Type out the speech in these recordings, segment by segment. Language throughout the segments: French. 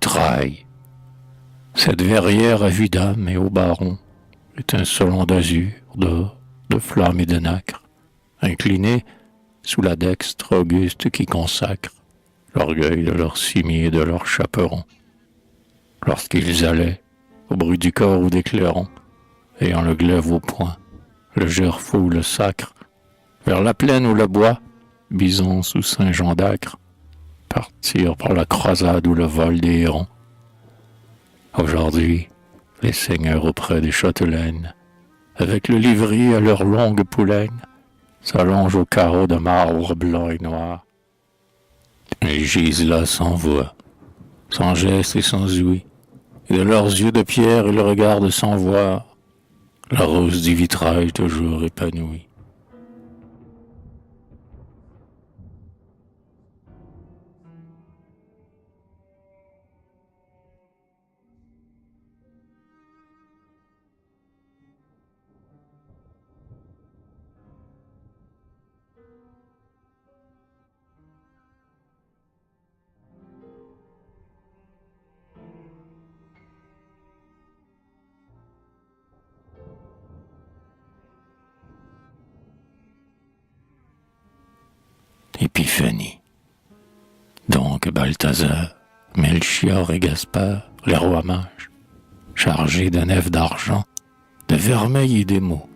vitrail. Cette verrière à vue d'âme et au baron, étincelant d'azur, de flammes et de nacre, inclinés sous la dextre auguste qui consacre l'orgueil de leurs cimiers et de leurs chaperons. Lorsqu'ils allaient, au bruit du corps ou des clairons, ayant le glaive au poing, le gerfaut ou le sacre, vers la plaine ou le bois, bison sous Saint-Jean d'Acre, partir par la croisade ou le vol des hérons. Aujourd'hui, les seigneurs auprès des châtelaines, avec le livry à leurs longues poulaines, s'allongent au carreau de marbre blanc et noir. Ils gisent là sans voix, sans geste et sans ouïe, et de leurs yeux de pierre ils regardent sans voir la rose du vitrail toujours épanouie. Épiphanie. Donc Balthazar, Melchior et Gaspard, les rois mages, chargés d'un nef d'argent, de vermeil et d'émaux,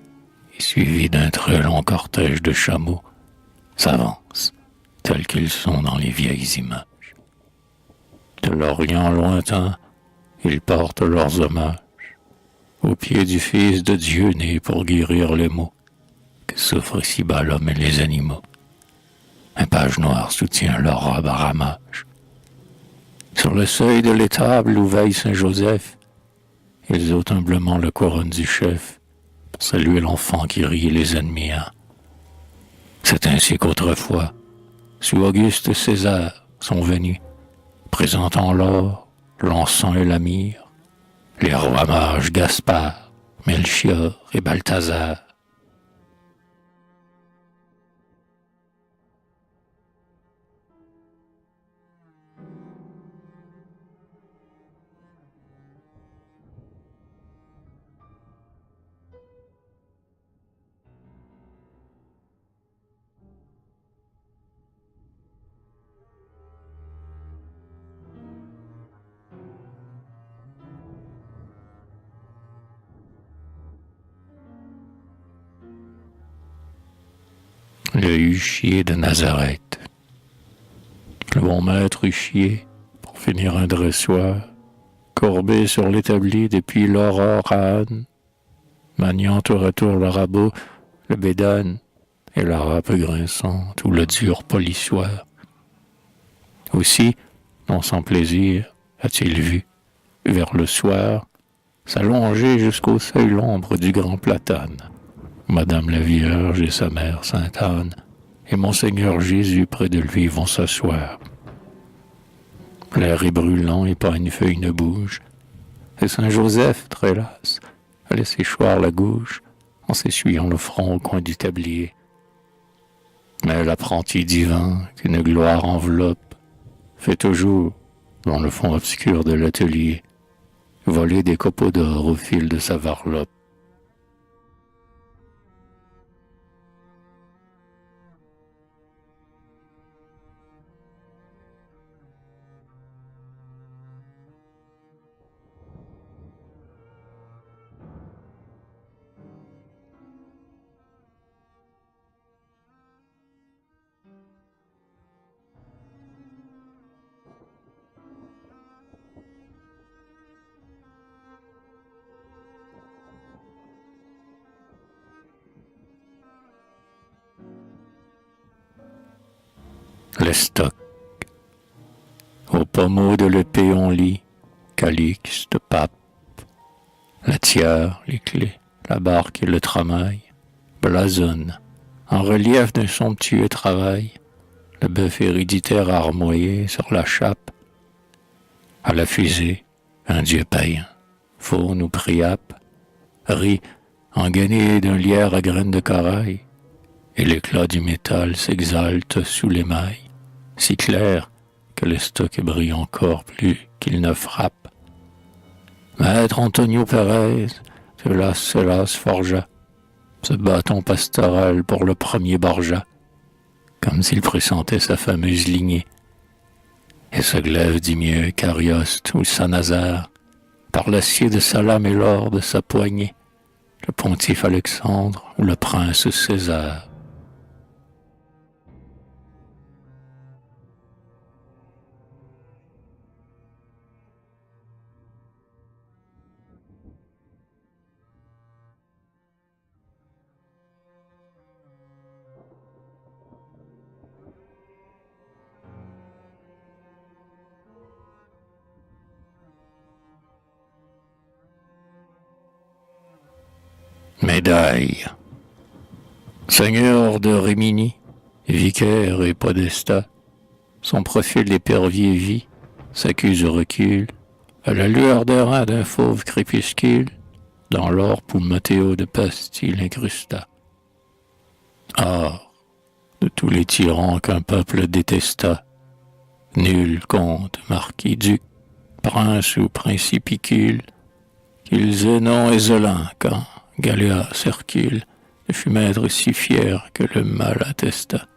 et suivis d'un très long cortège de chameaux, s'avancent, tels qu'ils sont dans les vieilles images. De l'Orient lointain, ils portent leurs hommages au pied du Fils de Dieu né pour guérir les maux que souffrent ici-bas l'homme et les animaux. Un page noir soutient leur robe à ramage. Sur le seuil de l'étable où veille Saint-Joseph, ils ôtent humblement la couronne du chef pour saluer l'enfant qui rit les ennemis. C'est ainsi qu'autrefois, sous Auguste César, sont venus, présentant l'or, l'encens et la myrrhe, les rois mages Gaspard, Melchior et Balthazar. Le huchier de Nazareth. Le bon maître huchier, pour finir un dressoir, courbé sur l'établi depuis l'aurore à Anne, maniant tour à tour le rabot, le bédane et la râpe grinçante ou le dur polissoir. Aussi, non sans plaisir, a-t-il vu, vers le soir, s'allonger jusqu'au seuil l'ombre du grand platane, Madame la Vierge et sa mère Sainte-Anne et Monseigneur Jésus près de lui vont s'asseoir. L'air est brûlant et pas une feuille ne bouge, et Saint-Joseph, très las, a laissé choir la gouge en s'essuyant le front au coin du tablier. Mais l'apprenti divin qu'une gloire enveloppe fait toujours, dans le fond obscur de l'atelier, voler des copeaux d'or au fil de sa varlope. L'estoc. Au pommeau de l'épée on lit Calixte, pape, la tiare, les clés, la barque et le tramail, blasonne, en relief d'un somptueux travail, le bœuf héréditaire armoyé sur la chape. À la fusée, un dieu païen, faune ou priape, rit engainé d'un lierre à graines de corail, et l'éclat du métal s'exalte sous l'émail, si clair que l'estoc brille encore plus qu'il ne frappe. Maître Antonio Pérez de Las Celas forja ce bâton pastoral pour le premier Borgia, comme s'il pressentait sa fameuse lignée. Et ce glaive dit mieux qu'Arioste ou Saint-Nazaire, par l'acier de sa lame et l'or de sa poignée, le pontife Alexandre ou le prince César. Médaille. Seigneur de Rimini, vicaire et podestat, son profil d'épervier vit, s'accuse recul, à la lueur des reins d'un fauve crépuscule, dans l'or Matteo de Pastil incrusta. Or, de tous les tyrans qu'un peuple détesta, nul comte, marquis, duc, prince ou principicule, qu'ils aient nom ésolent quand Galéa Hercule ne fut maître si fier que le mal attesta.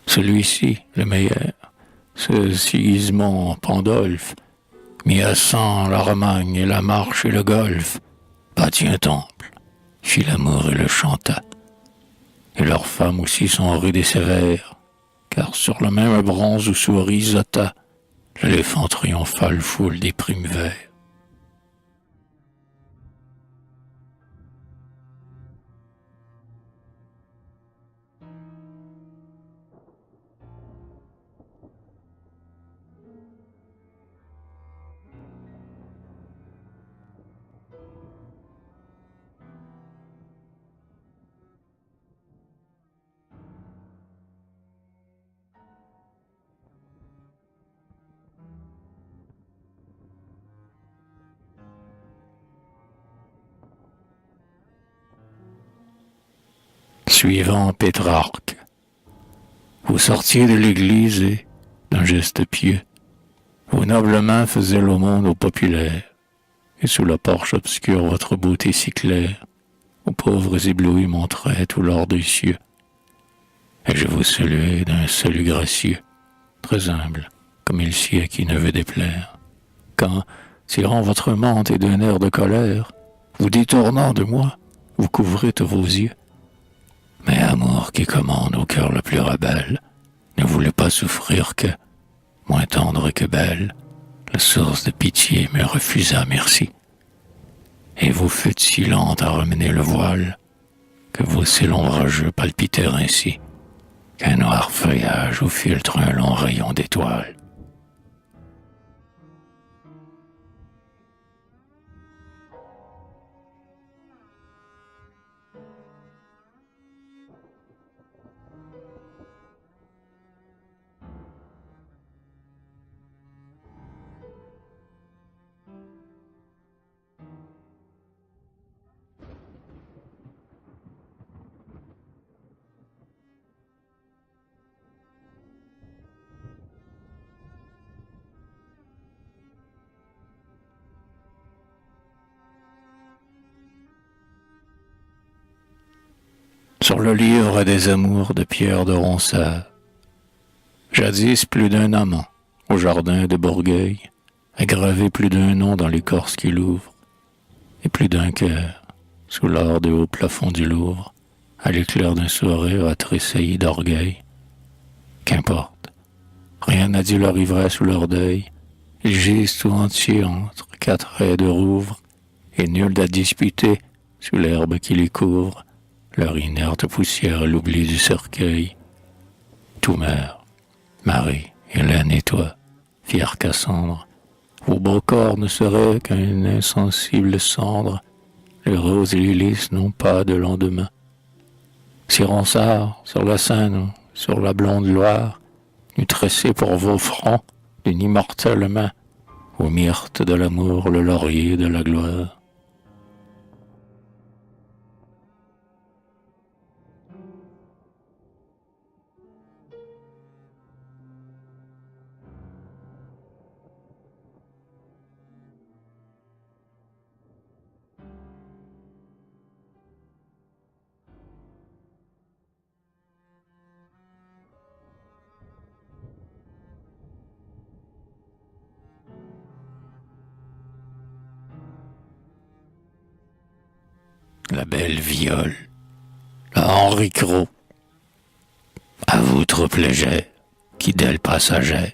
Celui-ci, le meilleur, ce Sigismond Pandolfe, mit à sang la Romagne et la Marche et le Golfe, bâtit un temple, fit l'amour et le chanta. Et leurs femmes aussi sont rudes et sévères, car sur le même bronze où sourit Zotta, l'éléphant triomphal foule des primes verts. Suivant Pétrarque, vous sortiez de l'église et, d'un geste pieux, vos nobles mains faisaient l'aumône aux populaires, et sous la porche obscure votre beauté si claire, aux pauvres éblouis montrait tout l'or des cieux. Et je vous saluais d'un salut gracieux, très humble, comme il sied qui ne veut déplaire, quand, tirant votre mante et d'un air de colère, vous détournant de moi, vous couvrîtes vos yeux. Mais amour qui commande au cœur le plus rebelle, ne voulait pas souffrir que, moins tendre que belle, la source de pitié me refusa merci. Et vous fûtes si lente à ramener le voile, que vos cils ombrageux palpitèrent ainsi, qu'un noir feuillage où filtre un long rayon d'étoiles. Sur le livre des amours de Pierre de Ronsard, jadis plus d'un amant, au jardin de Bourgueil, a gravé plus d'un nom dans l'écorce qu'il ouvre, et plus d'un cœur, sous l'or des hauts plafonds du Louvre, à l'éclair d'un sourire a tressailli d'orgueil. Qu'importe, rien n'a dit leur ivresse ou leur deuil, ils gisent tout entiers entre quatre raies de Rouvre, et nul n'a disputé, sous l'herbe qui les couvre, leur inerte poussière l'oubli du cercueil. Tout meurt, Marie, Hélène et toi, fière Cassandre, vos beaux corps ne seraient qu'une insensible cendre, les roses et les lys n'ont pas de lendemain. Si Ronsard, sur la Seine, sur la blonde Loire, n'eût tressé pour vos fronts d'une immortelle main, aux myrtes de l'amour le laurier de la gloire. la belle Viole, la Henri Cros, à vous trop légère, qui d'elle passagère,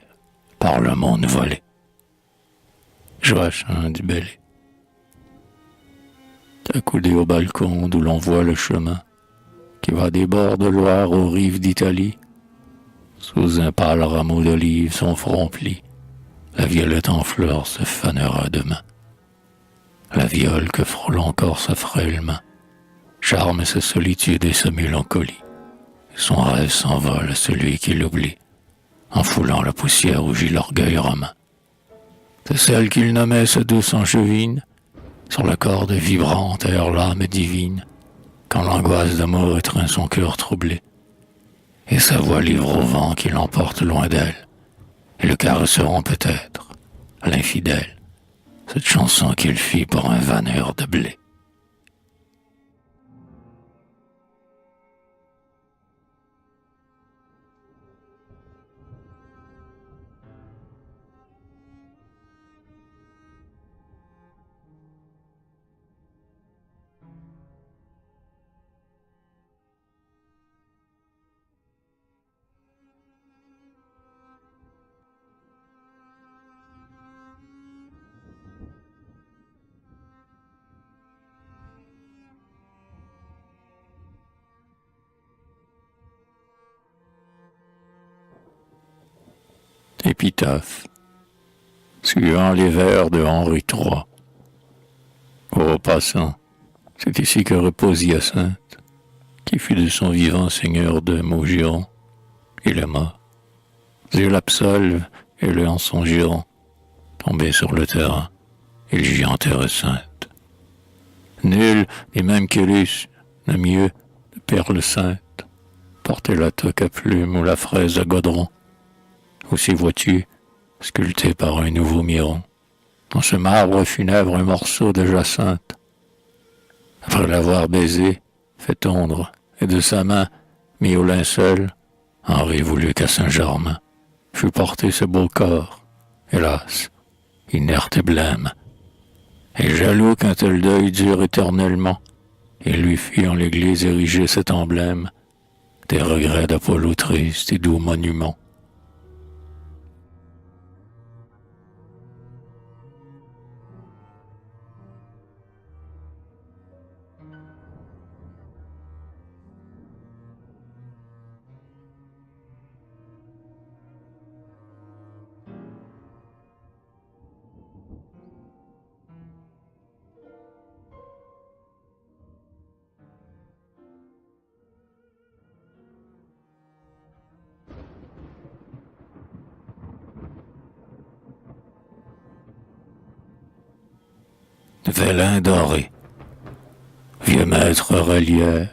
par le monde volé. Joachim du Bellay. Accoudé au balcon d'où l'on voit le chemin qui va des bords de Loire aux rives d'Italie, sous un pâle rameau d'olive son front plie, la violette en fleurs se fanera demain. La viole que frôle encore sa frêle main charme sa solitude et sa mélancolie. Son rêve s'envole à celui qui l'oublie, en foulant la poussière où gît l'orgueil romain. C'est celle qu'il nommait sa douce angevine, sur la corde vibrante à leur l'âme divine, quand l'angoisse d'amour étreint son cœur troublé, et sa voix livre au vent qui l'emporte loin d'elle, et le caresseront peut-être, l'infidèle, cette chanson qu'il fit pour un vanneur de blé. Épitaphe, suivant les vers de Henri III. Ô passant, c'est ici que repose Hyacinthe, qui fut de son vivant seigneur de Maugiron. Il est mort. Dieu l'absolve et le en son giron, tombé sur le terrain, il gît en terre sainte. Nul, ni même Célus, n'a mieux de perles saintes, porter la toque à plumes ou la fraise à godron. Aussi vois-tu, sculpté par un nouveau miron, dans ce marbre funèbre un morceau de jacinthe. Après l'avoir baisé, fait tondre, et de sa main, mis au linceul, Henri voulut qu'à Saint-Germain fût porté ce beau corps, hélas, inerte et blême. Et jaloux qu'un tel deuil dure éternellement, il lui fit en l'église ériger cet emblème des regrets d'Apollo triste et doux monument. Vélin doré, vieux maître relieur,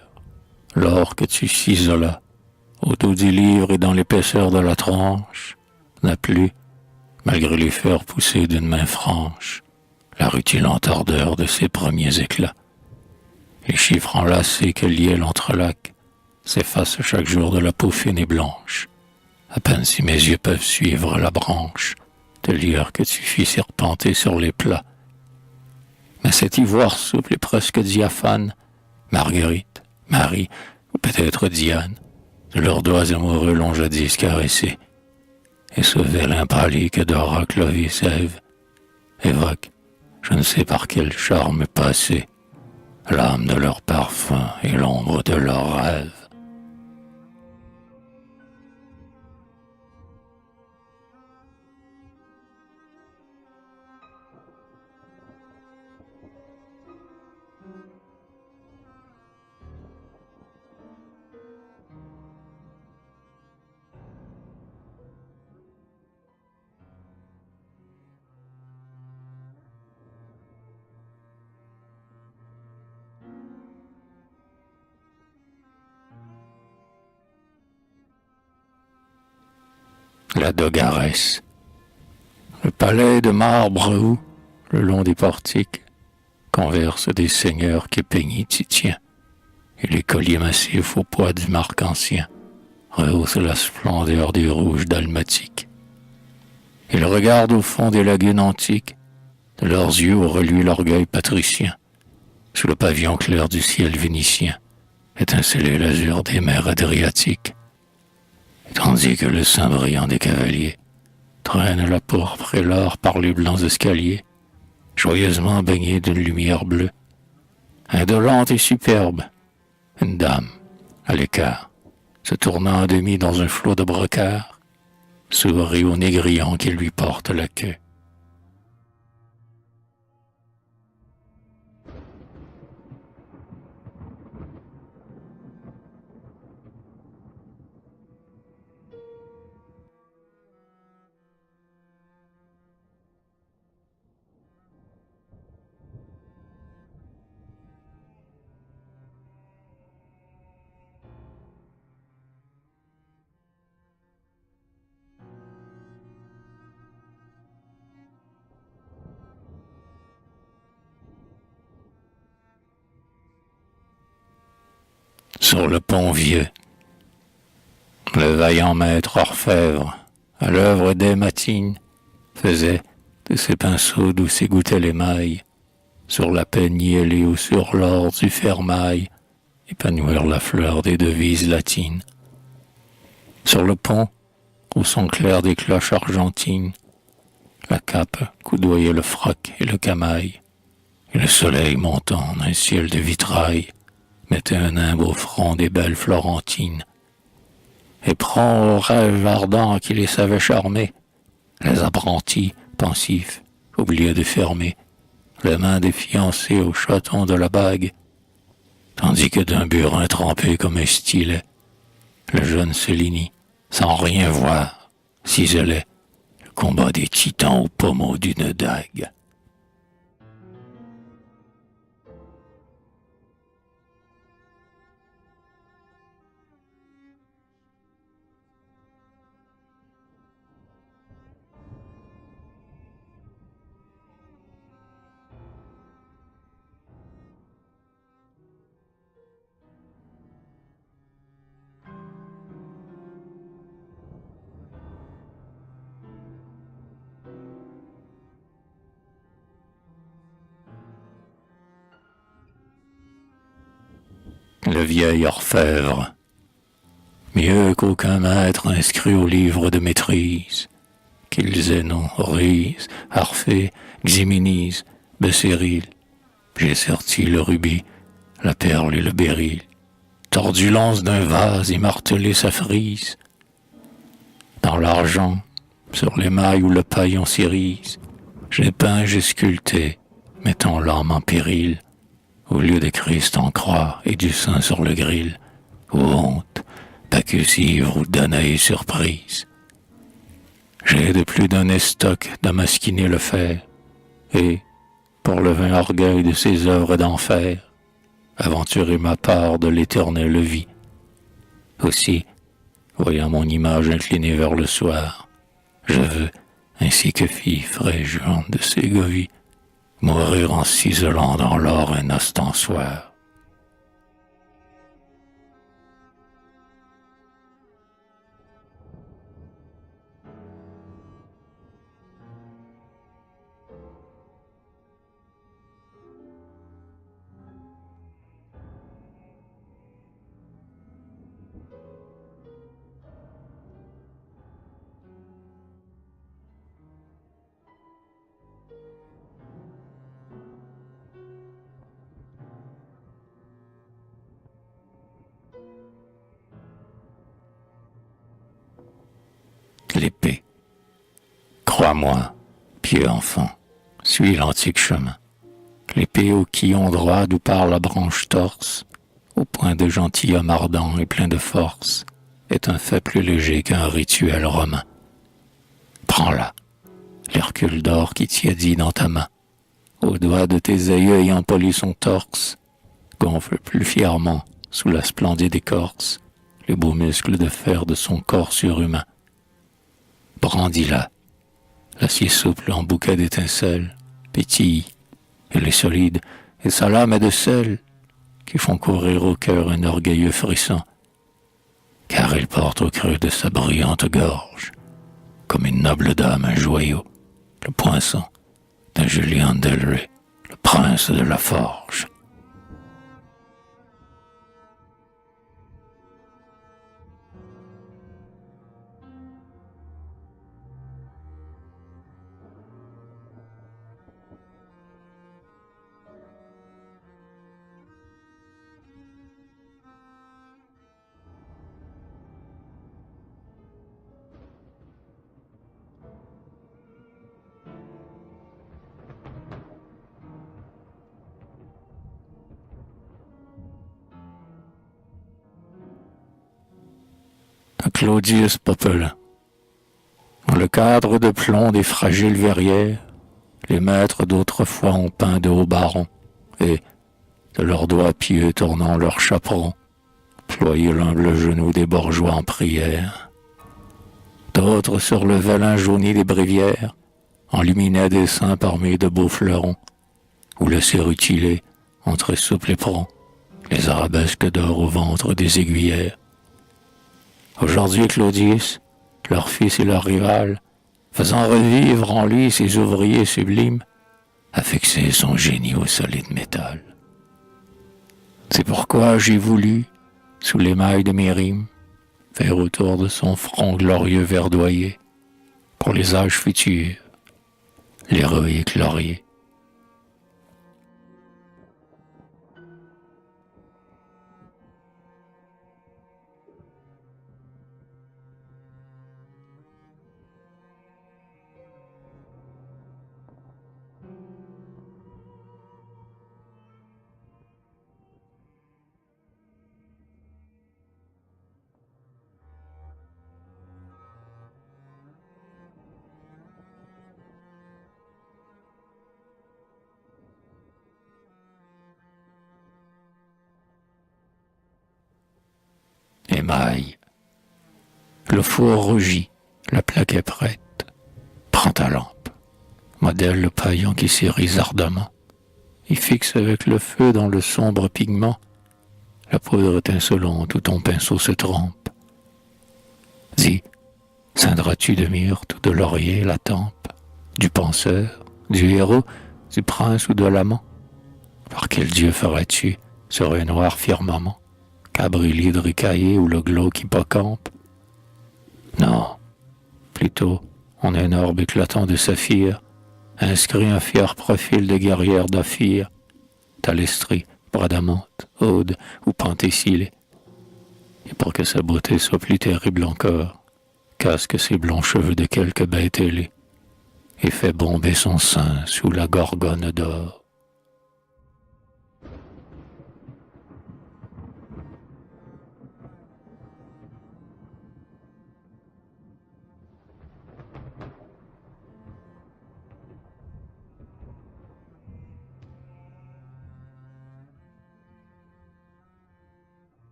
l'or que tu ciselas au dos du livre et dans l'épaisseur de la tranche, n'a plus, malgré les fleurs poussées d'une main franche, la rutilante ardeur de ses premiers éclats. Les chiffres enlacés que liait l'entrelac s'effacent chaque jour de la peau fine et blanche, à peine si mes yeux peuvent suivre la branche de lierre que tu fis serpenter sur les plats. Mais cet ivoire souple et presque diaphane, Marguerite, Marie, ou peut-être Diane, de leurs doigts amoureux l'ont jadis caressé, et ce vélin pâli que Dora, Clovis, Ève évoque, je ne sais par quel charme passé, l'âme de leur parfum et l'ombre de leurs rêves. La Dogaresse, le palais de marbre où, le long des portiques, conversent des seigneurs qui peignent Titien, et les colliers massifs au poids du marque ancien rehaussent la splendeur des rouges dalmatiques. Ils regardent au fond des lagunes antiques, de leurs yeux où reluit l'orgueil patricien, sous le pavillon clair du ciel vénitien, étincelait l'azur des mers adriatiques, tandis que le sein brillant des cavaliers traîne la pourpre et l'or par les blancs escaliers, joyeusement baignés d'une lumière bleue. Indolente et superbe, une dame, à l'écart, se tournant à demi dans un flot de brocart, sourit au négrillon qui lui porte la queue. Sur le pont vieux, le vaillant maître orfèvre, à l'œuvre des matines, faisait de ses pinceaux d'où s'égouttaient les mailles, sur la peignée ou sur l'or du fermail, épanouir la fleur des devises latines. Sur le pont, où sont clairs des cloches argentines, la cape coudoyait le froc et le camail, et le soleil montant d'un ciel de vitrail mettait un nimbe au front des belles florentines. Et prend aux rêves ardents qui les savaient charmer, les apprentis, pensifs, oubliaient de fermer les mains des fiancés au chaton de la bague, tandis que d'un burin trempé comme un stylet, le jeune Céline, sans rien voir, ciselait le combat des titans au pommeau d'une dague. Le vieil orfèvre, mieux qu'aucun maître inscrit au livre de maîtrise, qu'ils aient nom Orise, Arphée, Ximénise, Becéril, j'ai sorti le rubis, la perle et le béryl, tordu l'anse d'un vase et martelé sa frise. Dans l'argent, sur l'émail où le paillon s'irise, j'ai peint, j'ai sculpté, mettant l'âme en péril, au lieu de Christ en croix et du sang sur le grill, ou honte, Bacchus ivre ou Danaé surprise. J'ai de plus d'un estoc damasquiné le fer, et, pour le vain orgueil de ses œuvres d'enfer, aventurer ma part de l'éternelle vie. Aussi, voyant mon image inclinée vers le soir, je veux, ainsi que fit Fréjus de Ségovie, mourir en ciselant dans l'or un ostensoir. L'épée. Crois-moi, pieux enfant, suis l'antique chemin. L'épée au quillon droit d'où part la branche torse, au point de gentilhomme ardent et plein de force, est un fait plus léger qu'un rituel romain. Prends-la, l'hercule d'or qui tiédit dans ta main, au doigt de tes aïeux ayant poli son torse, gonfle plus fièrement, sous la splendide écorce, les beaux muscles de fer de son corps surhumain. Brandis-la, l'acier souple en bouquet d'étincelles, pétille, elle est solide, et sa lame est de sel, qui font courir au cœur un orgueilleux frisson, car elle porte au creux de sa brillante gorge, comme une noble dame un joyau, le poinçon d'un Julien Delray, le prince de la forge. Claudius Popelin. Dans le cadre de plomb des fragiles verrières, les maîtres d'autrefois ont peint de hauts barons, et, de leurs doigts pieux tournant leurs chaperons, ployé l'humble genou des bourgeois en prière. D'autres, sur le vélin jauni des bréviaires, enluminaient des seins parmi de beaux fleurons, ou laissaient rutiler, entre souples éperons, les arabesques d'or au ventre des aiguillères. Aujourd'hui, Claudius, leur fils et leur rival, faisant revivre en lui ses ouvriers sublimes, a fixé son génie au solide métal. C'est pourquoi j'ai voulu, sous l'émail de mes rimes, faire autour de son front glorieux verdoyé, pour les âges futurs, l'héroïque laurier. Émail. Le four rugit, la plaque est prête. Prends ta lampe. Modèle le paillon qui s'irise ardemment. Il fixe avec le feu dans le sombre pigment la poudre étincelante où ton pinceau se trempe. Dis, ceindras-tu de myrte ou de laurier la tempe, du penseur, du héros, du prince ou de l'amant? Par quel dieu ferais-tu sur un noir firmament, cabri d'ricaillé ou le glauque hippocampe? Non, plutôt en un orbe éclatant de saphir, inscrit un fier profil de guerrière d'Ophir, Talestrie, Bradamante, Aude ou Pentésilée. Et pour que sa beauté soit plus terrible encore, casque ses blonds cheveux de quelque bête ailée, et fait bomber son sein sous la gorgone d'or.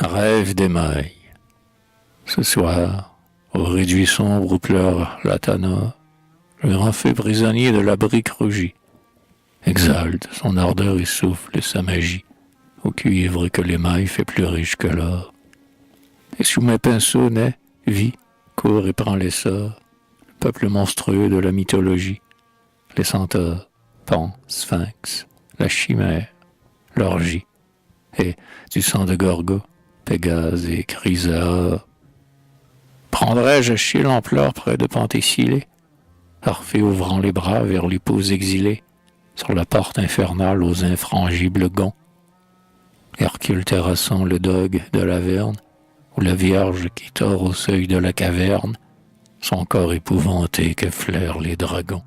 Rêve d'émail. Ce soir, au réduit sombre où pleure la Tana, le grand feu prisonnier de la brique rugit, exalte son ardeur et souffle sa magie, au cuivre que l'émail fait plus riche que l'or. Et sous mes pinceaux naît, vit, court et prend l'essor, le peuple monstrueux de la mythologie, les centaures, Pan, Sphinx, la chimère, l'orgie, et du sang de Gorgo, Pégase et Chrysaor. Prendrais-je Achille en pleurs près de Pentésilée, Orphée ouvrant les bras vers l'épouse exilée, sur la porte infernale aux infrangibles gonds, Hercule terrassant le dogue de l'Averne, ou la Vierge qui tord au seuil de la caverne, son corps épouvanté que flairent les dragons.